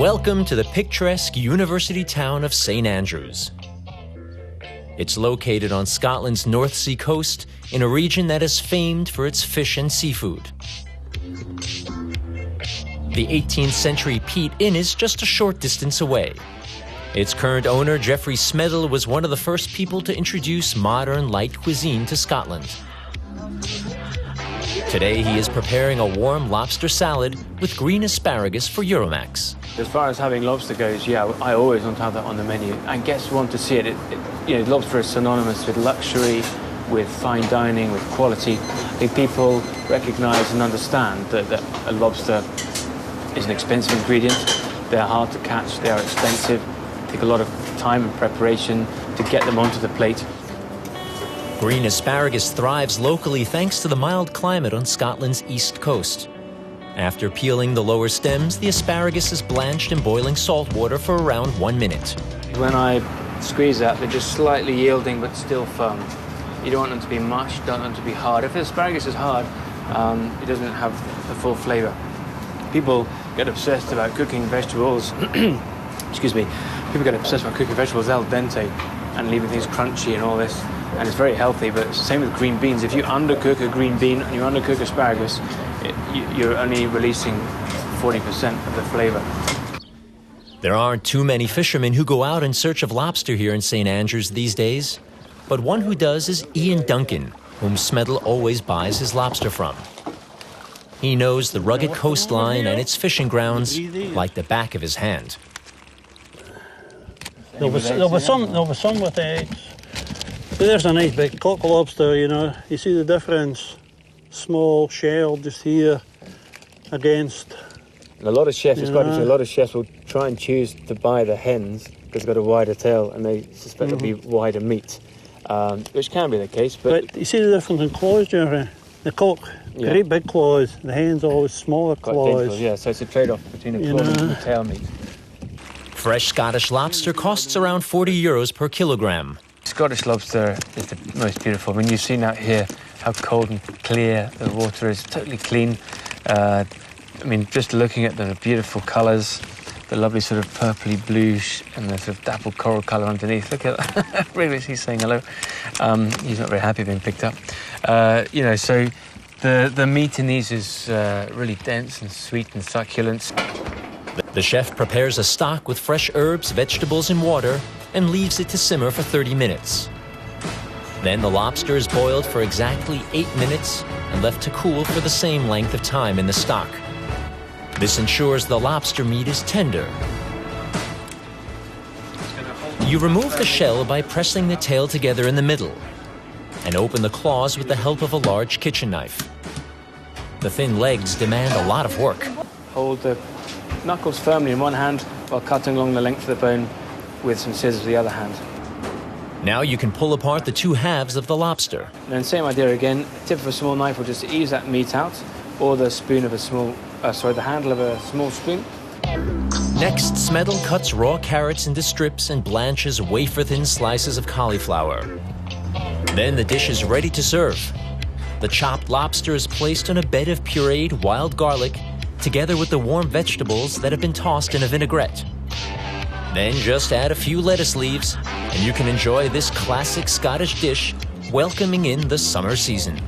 Welcome to the picturesque university town of St. Andrews. It's located on Scotland's North Sea coast in a region that is famed for its fish and seafood. The 18th century Peat Inn is just a short distance away. Its current owner, Geoffrey Smedley, was one of the first people to introduce modern light cuisine to Scotland. Today he is preparing a warm lobster salad with green asparagus for Euromaxx. As far as having lobster goes, yeah, I always want to have that on the menu. And guests want to see it. Lobster is synonymous with luxury, with fine dining, with quality. I think people recognise and understand that a lobster is an expensive ingredient. They're hard to catch, they are expensive. Take a lot of time and preparation to get them onto the plate. Green asparagus thrives locally thanks to the mild climate on Scotland's east coast. After peeling the lower stems, the asparagus is blanched in boiling salt water for around 1 minute. When I squeeze that, they're just slightly yielding but still firm. You don't want them to be mushed, don't want them to be hard. If the asparagus is hard, it doesn't have the full flavour. People get obsessed about cooking vegetables, excuse me, people get obsessed about cooking vegetables al dente and leaving things crunchy and all this, and it's very healthy, but it's the same with green beans. If you undercook a green bean and you undercook asparagus, you're only releasing 40% of the flavour. There aren't too many fishermen who go out in search of lobster here in St. Andrews these days, but one who does is Ian Duncan, whom Smedley always buys his lobster from. He knows the rugged coastline and its fishing grounds like the back of his hand. There'll be some with eggs. There's a nice big cock lobster, you know. You see the difference? Small shell just here against. And a lot of chefs, a lot of chefs will try and choose to buy the hens because they've got a wider tail and they suspect it'll be wider meat, which can be the case. But you see the difference in claws, Geoffrey? The cock, great big claws. The hen's always smaller claws. Yeah, so it's a trade-off between the claw and the tail meat. Fresh Scottish lobster costs around €40 per kilogram. Scottish lobster is the most beautiful. I mean, you've seen out here how cold and clear the water is, totally clean. I mean, just looking at the beautiful colours, the lovely sort of purpley bluish and the sort of dappled coral colour underneath. Look at that. Really, he's saying hello. He's not very happy being picked up. So the meat in these is really dense and sweet and succulent. The chef prepares a stock with fresh herbs, vegetables and water and leaves it to simmer for 30 minutes. Then the lobster is boiled for exactly 8 minutes and left to cool for the same length of time in the stock. This ensures the lobster meat is tender. You remove the shell by pressing the tail together in the middle and open the claws with the help of a large kitchen knife. The thin legs demand a lot of work. Hold the knuckles firmly in one hand while cutting along the length of the bone with some scissors with the other hand. Now you can pull apart the two halves of the lobster. And then same idea again, tip of a small knife will just ease that meat out, or the spoon of the handle of a small spoon. Next, Smedley cuts raw carrots into strips and blanches wafer-thin slices of cauliflower. Then the dish is ready to serve. The chopped lobster is placed on a bed of pureed wild garlic, together with the warm vegetables that have been tossed in a vinaigrette. Then just add a few lettuce leaves, and you can enjoy this classic Scottish dish welcoming in the summer season.